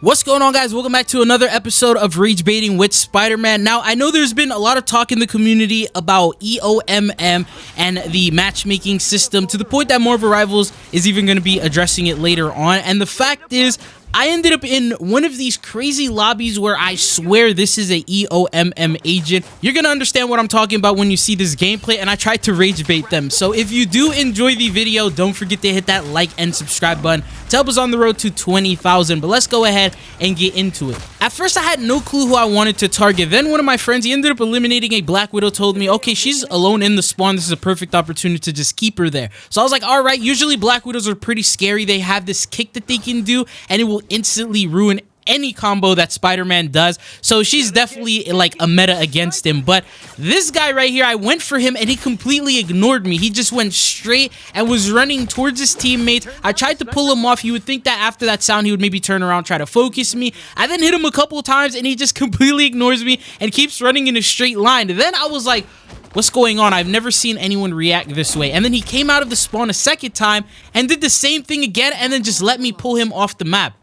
What's going on, guys? Welcome back to another episode of Ragebaiting with Spider-Man. Now, I know there's been a lot of talk in the community about EOMM and the matchmaking system, to the point that Marvel Rivals is even going to be addressing it later on. And the fact is, I ended up in one of these crazy lobbies where I swear this is a EOMM agent. You're going to understand what I'm talking about when you see this gameplay, and I tried to rage bait them. So if you do enjoy the video, don't forget to hit that like and subscribe button to help us on the road to 20,000. But let's go ahead and get into it. At first, I had no clue who I wanted to target. Then one of my friends, he ended up eliminating a Black Widow, told me, okay, she's alone in the spawn. This is a perfect opportunity to just keep her there. So I was like, all right, usually Black Widows are pretty scary. They have this kick that they can do, and it will instantly ruin any combo that Spider-Man does. So she's definitely like a meta against him. But this guy right here, I went for him and he completely ignored me. He just went straight and was running towards his teammates. I tried to pull him off. You would think that after that sound he would maybe turn around, try to focus me. I then hit him a couple of times and he just completely ignores me and keeps running in a straight line. Then I was like, what's going on? I've never seen anyone react this way. And then he came out of the spawn a second time and did the same thing again, and then just let me pull him off the map.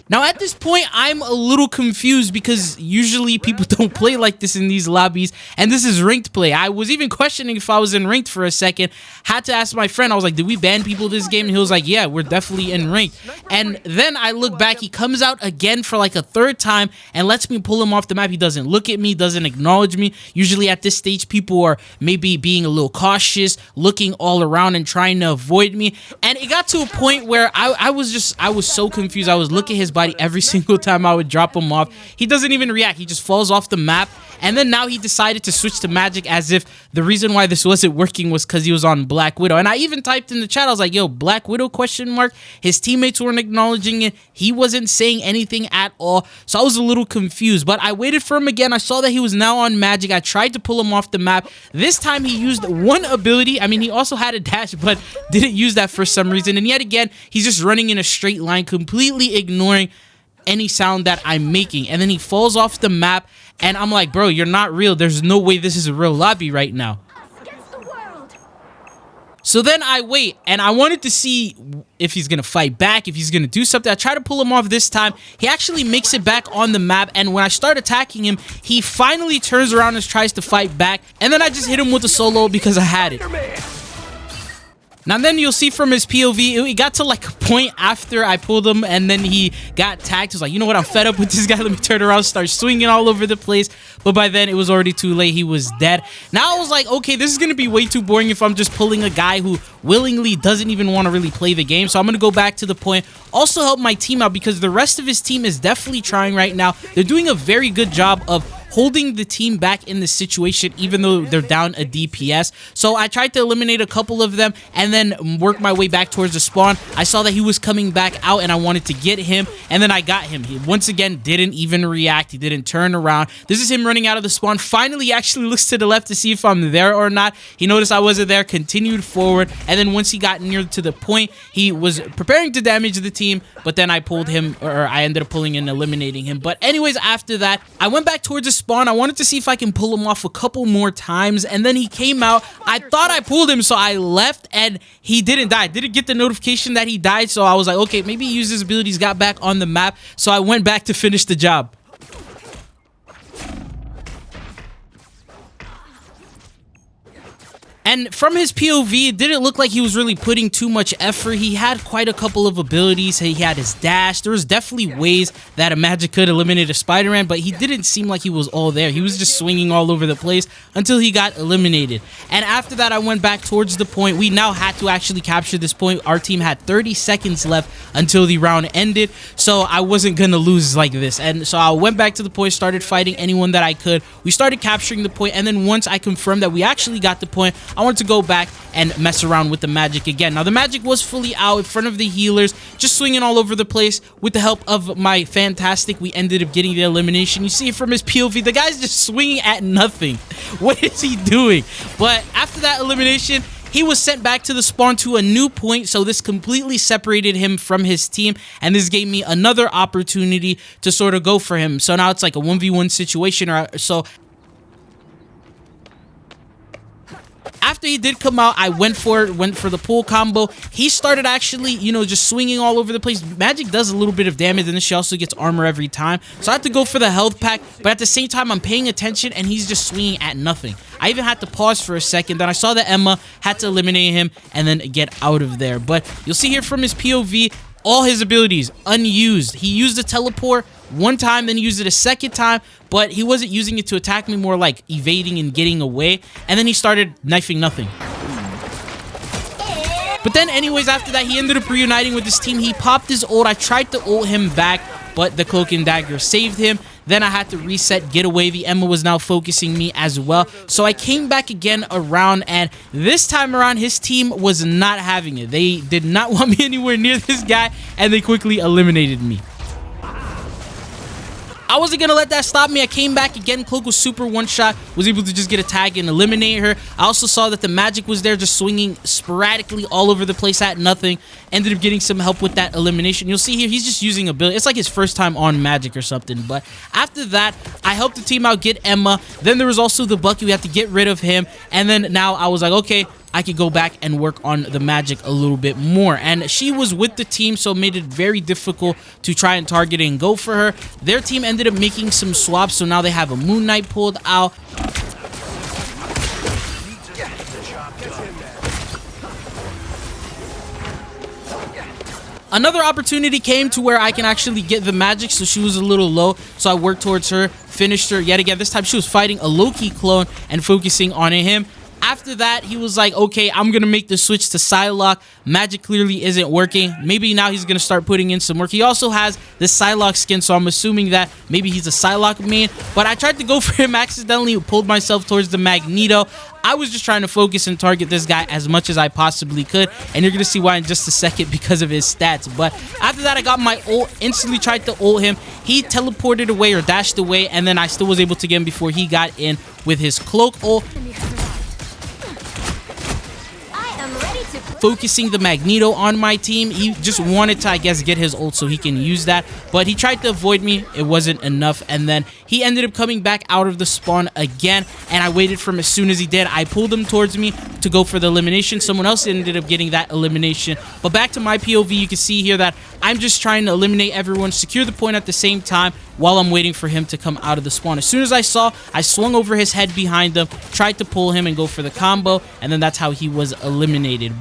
Now, at this point, I'm a little confused because usually people don't play like this in these lobbies, and this is ranked play. I was even questioning if I was in ranked for a second. Had to ask my friend. I was like, did we ban people this game? And he was like, yeah, we're definitely in ranked. And then I look back. He comes out again for like a third time and lets me pull him off the map. He doesn't look at me, doesn't acknowledge me. Usually at this stage, people are maybe being a little cautious, looking all around and trying to avoid me. And it got to a point where I was so confused. I was looking at his body every single time I would drop him off. He doesn't even react. He just falls off the map. And then now he decided to switch to magic, as if the reason why this wasn't working was because he was on Black Widow. And I even typed in the chat, I was like, yo, Black Widow question mark. His teammates weren't acknowledging it. He wasn't saying anything at all. So I was a little confused, but I waited for him again. I saw that he was now on magic. I tried to pull him off the map. This time he used one ability. I mean, he also had a dash, but didn't use that for some reason. And yet again, he's just running in a straight line, completely ignoring any sound that I'm making. And then he falls off the map, and I'm like, bro, you're not real. There's no way this is a real lobby right now. So then I wait, and I wanted to see if he's gonna fight back, if he's gonna do something. I try to pull him off this time. He actually makes it back on the map, and when I start attacking him, he finally turns around and tries to fight back, and then I just hit him with a solo because I had it. Now then you'll see from his POV, it got to like a point after I pulled him and then he got tagged. He was like, you know what, I'm fed up with this guy. Let me turn around, start swinging all over the place. But by then it was already too late. He was dead. Now I was like, okay, this is going to be way too boring if I'm just pulling a guy who willingly doesn't even want to really play the game. So I'm going to go back to the point. Also help my team out because the rest of his team is definitely trying right now. They're doing a very good job of holding the team back in this situation, even though they're down a DPS. So I tried to eliminate a couple of them and then work my way back towards the spawn. I saw that he was coming back out and I wanted to get him, and then I got him. He once again didn't even react. He didn't turn around. This is him running out of the spawn. Finally, he actually looks to the left to see if I'm there or not. He noticed I wasn't there, continued forward, and then once he got near to the point, he was preparing to damage the team, but then I pulled him, or I ended up pulling and eliminating him. But anyways, after that, I went back towards the spawn. I wanted to see if I can pull him off a couple more times, and then he came out. I thought I pulled him, so I left, and he didn't die. I didn't get the notification that he died, so I was like, okay, maybe he used his abilities, got back on the map, so I went back to finish the job. And from his POV, it didn't look like he was really putting too much effort. He had quite a couple of abilities. He had his dash. There was definitely ways that a magic could eliminate a Spider-Man, but he didn't seem like he was all there. He was just swinging all over the place until he got eliminated. And after that, I went back towards the point. We now had to actually capture this point. Our team had 30 seconds left until the round ended, so I wasn't going to lose like this. And so I went back to the point, started fighting anyone that I could. We started capturing the point, and then once I confirmed that we actually got the point, I wanted to go back and mess around with the magic again. Now, the magic was fully out in front of the healers, just swinging all over the place. With the help of my Fantastic, we ended up getting the elimination. You see it from his POV. The guy's just swinging at nothing. What is he doing? But after that elimination, he was sent back to the spawn to a new point, so this completely separated him from his team, and this gave me another opportunity to sort of go for him. So now it's like a 1v1 situation, or so After he did come out, I went for the pull combo. He started actually, you know, just swinging all over the place. Magic does a little bit of damage, and then she also gets armor every time. So I have to go for the health pack, but at the same time, I'm paying attention, and he's just swinging at nothing. I even had to pause for a second. Then I saw that Emma had to eliminate him and then get out of there. But you'll see here from his POV, all his abilities unused. He used the teleport one time, then he used it a second time, but he wasn't using it to attack me, more like evading and getting away. And then he started knifing nothing. But then anyways, after that, he ended up reuniting with his team. He popped his ult. I tried to ult him back, but the cloak and dagger saved him. Then I had to reset, get away. The Emma was now focusing me as well. So I came back again around, and this time around, his team was not having it. They did not want me anywhere near this guy, and they quickly eliminated me. I wasn't going to let that stop me. I came back again. Cloak was super one-shot, was able to just get a tag and eliminate her. I also saw that the magic was there, just swinging sporadically all over the place at nothing. Ended up getting some help with that elimination. You'll see here, he's just using ability. It's like his first time on magic or something. But after that, I helped the team out get Emma. Then there was also the Bucky. We had to get rid of him. And then now I was like, okay, I could go back and work on the magic a little bit more. And she was with the team, so it made it very difficult to try and target and go for her. Their team ended up making some swaps, so now they have a Moon Knight pulled out. Another opportunity came to where I can actually get the magic, so she was a little low, so I worked towards her, finished her yet again. This time she was fighting a Loki clone and focusing on him. After that, he was like, okay, I'm going to make the switch to Psylocke. Magic clearly isn't working. Maybe now he's going to start putting in some work. He also has the Psylocke skin, so I'm assuming that maybe he's a Psylocke main. But I tried to go for him, accidentally pulled myself towards the Magneto. I was just trying to focus and target this guy as much as I possibly could. And you're going to see why in just a second because of his stats. But after that, I got my ult, instantly tried to ult him. He teleported away or dashed away, and then I still was able to get him before he got in with his cloak ult. Focusing the Magneto on my team. He just wanted to, I guess, get his ult so he can use that, but he tried to avoid me. It wasn't enough, and then he ended up coming back out of the spawn again, and I waited for him. As soon as he did, I pulled him towards me to go for the elimination. Someone else ended up getting that elimination. But back to my POV, you can see here that I'm just trying to eliminate everyone, secure the point at the same time while I'm waiting for him to come out of the spawn. As soon as I saw, I swung over his head behind him, tried to pull him and go for the combo, and then that's how he was eliminated.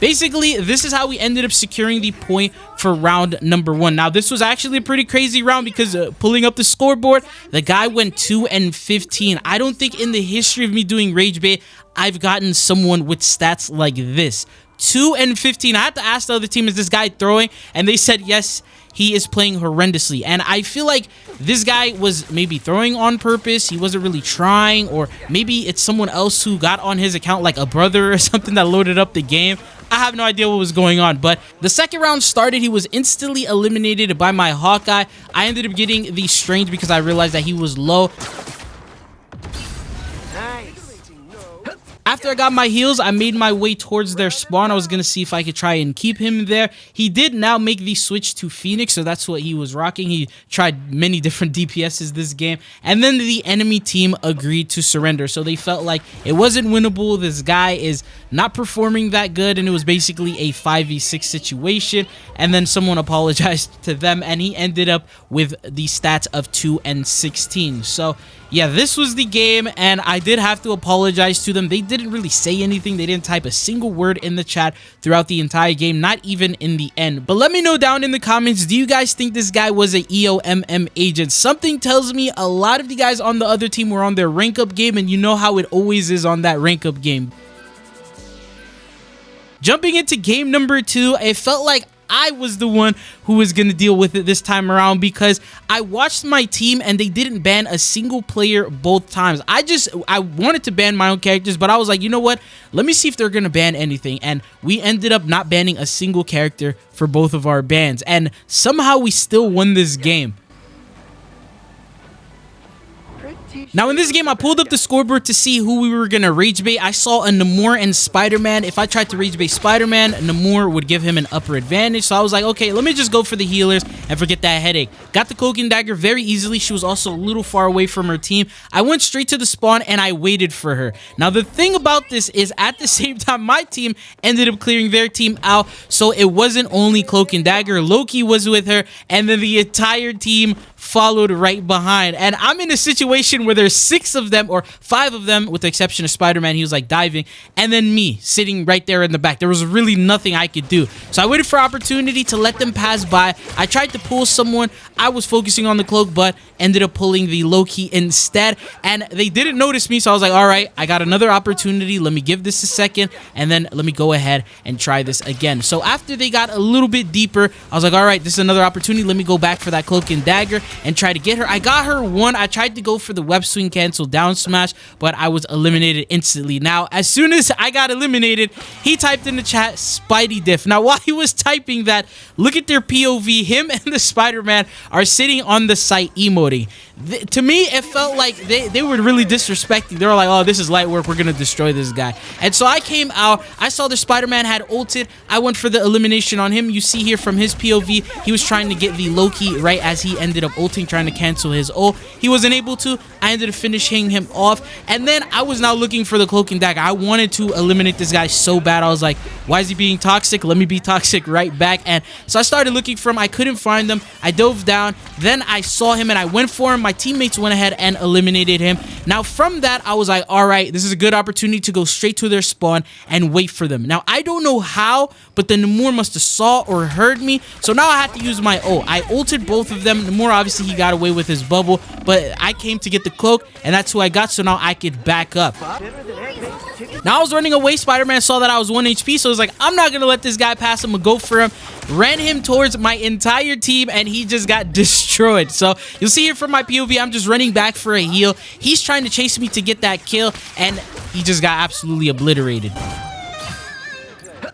Basically, this is how we ended up securing the point for round number 1. Now, this was actually a pretty crazy round because pulling up the scoreboard, the guy went 2-15. I don't think in the history of me doing Ragebait, I've gotten someone with stats like this. 2-15. I had to ask the other team, is this guy throwing? And they said yes, he is playing horrendously. And I feel like this guy was maybe throwing on purpose. He wasn't really trying, or maybe it's someone else who got on his account, like a brother or something that loaded up the game. I have no idea what was going on, but the second round started. He was instantly eliminated by my Hawkeye. I ended up getting the Strange because I realized that he was low. After I got my heals, I made my way towards their spawn. I was going to see if I could try and keep him there. He did now make the switch to Phoenix, so that's what he was rocking. He tried many different DPSs this game. And then the enemy team agreed to surrender, so they felt like it wasn't winnable. This guy is not performing that good, and it was basically a 5v6 situation. And then someone apologized to them, and he ended up with the stats of 2-16. So yeah, this was the game, and I did have to apologize to them. They didn't really say anything. They didn't type a single word in the chat throughout the entire game, not even in the end. But let me know down in the comments, do you guys think this guy was a EOMM agent? Something tells me a lot of the guys on the other team were on their rank up game, and you know how it always is on that rank up game. Jumping into game number 2, it felt like I was the one who was going to deal with it this time around because I watched my team and they didn't ban a single player both times. I wanted to ban my own characters, but I was like, you know what? Let me see if they're going to ban anything. And we ended up not banning a single character for both of our bans. And somehow we still won this game. Pretty Now in this game, I pulled up the scoreboard to see who we were going to rage bait. I saw a Namor and Spider-Man. If I tried to rage bait Spider-Man, Namor would give him an upper advantage. So I was like, okay, let me just go for the healers and forget that headache. Got the cloak and dagger very easily. She was also a little far away from her team. I went straight to the spawn and I waited for her. Now the thing about this is at the same time, my team ended up clearing their team out. So it wasn't only cloak and dagger. Loki was with her and then the entire team followed right behind. And I'm in a situation where there's 6 of them or 5 of them, with the exception of Spider-Man. He was like diving, and then me sitting right there in the back. There was really nothing I could do. So I waited for opportunity to let them pass by. I tried to pull someone. I was focusing on the cloak, but ended up pulling the Loki instead, and they didn't notice me. So I was like, all right, I got another opportunity. Let me give this a second, and then let me go ahead and try this again. So after they got a little bit deeper, I was like, all right, this is another opportunity. Let me go back for that cloak and dagger and try to get her. I got her one. I tried to go for the web swing cancel down smash, but I was eliminated instantly. Now, as soon as I got eliminated, he typed in the chat, Spidey diff. Now, while he was typing that, look at their POV. Him and the Spider-Man are sitting on the site emoting. To me, it felt like they were really disrespecting. They were like, oh, this is light work. We're going to destroy this guy. And so I came out. I saw the Spider-Man had ulted. I went for the elimination on him. You see here from his POV, he was trying to get the Loki right as he ended up ulting, trying to cancel his ult. He wasn't able to. I ended up finishing him off. And then I was now looking for the cloak and dagger. I wanted to eliminate this guy so bad. I was like, why is he being toxic? Let me be toxic right back. And so I started looking for him. I couldn't find him. I dove down. Then I saw him and I went for him. My teammates went ahead and eliminated him. Now from that, I was like, all right, this is a good opportunity to go straight to their spawn and wait for them. Now I don't know how, but the Namor must have saw or heard me. So now I had to use my ult. I ulted both of them. Namor, obviously he got away with his bubble, but I came to get the cloak and that's who I got. So now I could back up. Now I was running away. Spider-Man saw that I was 1 HP, so I was like, I'm not gonna let this guy pass. I'm gonna go for him. Ran him towards my entire team and he just got destroyed. So you'll see here from my POV, I'm just running back for a heal. He's trying to chase me to get that kill and he just got absolutely obliterated.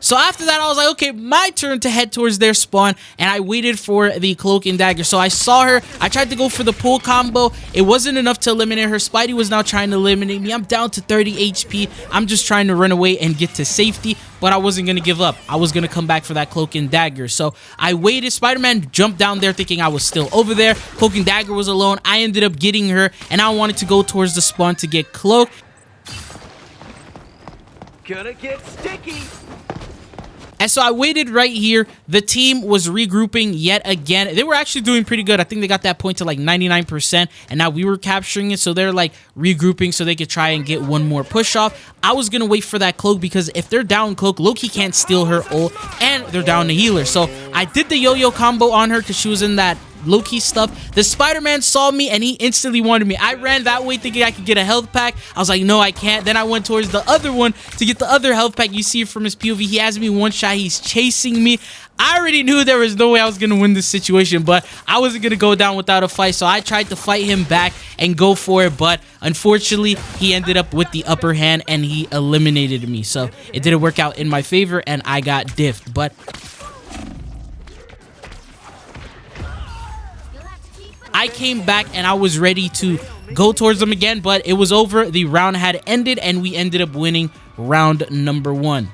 So after that, I was like, okay, my turn to head towards their spawn, and I waited for the cloak and dagger. So I saw her. I tried to go for the pull combo. It wasn't enough to eliminate her. Spidey was now trying to eliminate me. I'm down to 30 HP. I'm just trying to run away and get to safety, but I wasn't going to give up. I was going to come back for that cloak and dagger. So I waited. Spider-Man jumped down there thinking I was still over there. Cloak and dagger was alone. I ended up getting her, and I wanted to go towards the spawn to get cloak. Gonna get sticky. And so I waited right here. The team was regrouping yet again. They were actually doing pretty good. I think they got that point to like 99%. And now we were capturing it. So they're like regrouping so they could try and get one more push off. I was going to wait for that cloak because if they're down cloak, Loki can't steal her ult. And they're down the healer. So I did the yo-yo combo on her because she was in that Loki stuff. The Spider-Man saw me and he instantly wanted me. I ran that way thinking I could get a health pack. I was like, no, I can't. Then I went towards the other one to get the other health pack. You see it from his POV. He has me one shot. He's chasing me. I already knew there was no way I was going to win this situation, but I wasn't going to go down without a fight. So I tried to fight him back and go for it. But unfortunately, he ended up with the upper hand and he eliminated me. So it didn't work out in my favor and I got diffed. But I came back and I was ready to go towards them again, but it was over. The round had ended and we ended up winning round number 1.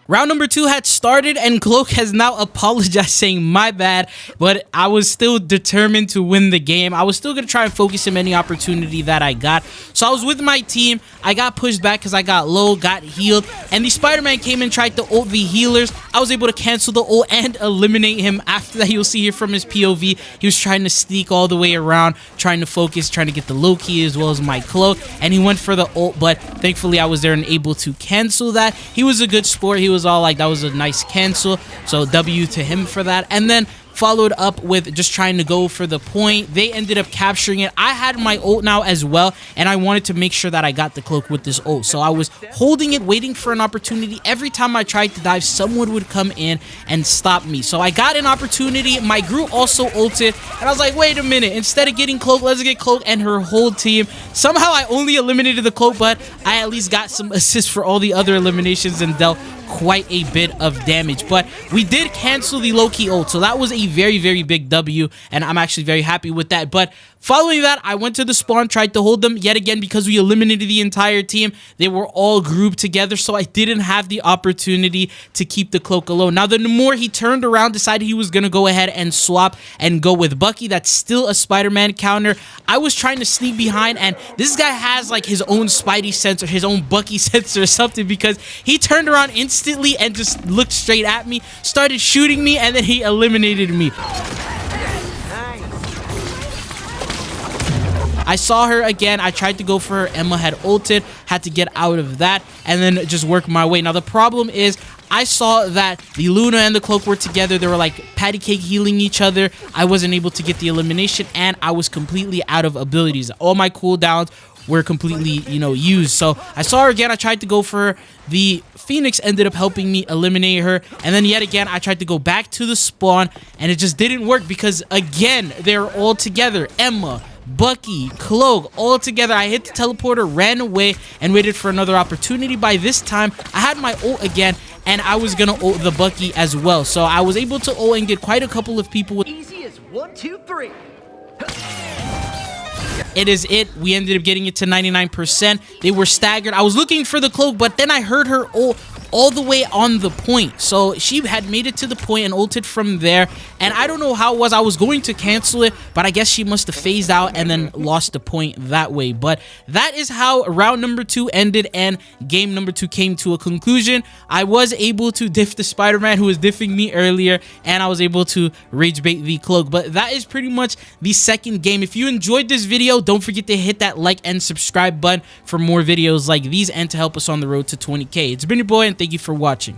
Round number 2 had started and Cloak has now apologized saying my bad, but I was still determined to win the game. I was still going to try and focus him any opportunity that I got. So I was with my team. I got pushed back because I got low, got healed, and the Spider-Man came and tried to ult the healers. I was able to cancel the ult and eliminate him. After that, you'll see here from his POV, he was trying to sneak all the way around, trying to focus, trying to get the Loki as well as my cloak, and he went for the ult, but thankfully I was there and able to cancel that. He was a good sport. He was all like, that was a nice cancel, so W to him for that. And then followed up with just trying to go for the point. They ended up capturing it. I had my ult now as well, and I wanted to make sure that I got the cloak with this ult. So I was holding it, waiting for an opportunity. Every time I tried to dive, someone would come in and stop me. So I got an opportunity. My group also ulted, and I was like, wait a minute. Instead of getting cloak, let's get cloak and her whole team. Somehow I only eliminated the cloak, but I at least got some assists for all the other eliminations and dealt quite a bit of damage. But we did cancel the Loki ult, so that was a very, very big W, and I'm actually very happy with that. But Following that, I went to the spawn, tried to hold them yet again because we eliminated the entire team. They were all grouped together, so I didn't have the opportunity to keep the cloak alone. Now, the more he turned around, decided he was going to go ahead and swap and go with Bucky. That's still a Spider-Man counter. I was trying to sneak behind, and this guy has like his own Spidey sense or his own Bucky sense or something, because he turned around instantly and just looked straight at me, started shooting me, and then he eliminated me. I saw her again. I tried to go for her. Emma had ulted, had to get out of that, and then just work my way. Now, the problem is I saw that the Luna and the Cloak were together. They were like patty cake healing each other. I wasn't able to get the elimination, and I was completely out of abilities. All my cooldowns were completely, used. So I saw her again. I tried to go for her. The Phoenix ended up helping me eliminate her. And then yet again, I tried to go back to the spawn, and it just didn't work because, again, they're all together. Emma, Bucky, Cloak, all together. I hit the teleporter, ran away, and waited for another opportunity. By this time, I had my ult again, and I was gonna ult the Bucky as well. So I was able to ult and get quite a couple of people with. Easy as 1, 2, 3. It is it. We ended up getting it to 99%. They were staggered. I was looking for the Cloak, but then I heard her ult all the way on the point. So she had made it to the point and ulted from there. And I don't know how it was. I was going to cancel it, but I guess she must have phased out and then lost the point that way. But that is how round number 2 ended and game number 2 came to a conclusion. I was able to diff the Spider-Man who was diffing me earlier, and I was able to rage bait the Cloak. But that is pretty much the second game. If you enjoyed this video, don't forget to hit that like and subscribe button for more videos like these and to help us on the road to 20K. It's been your boy, and thank you for watching.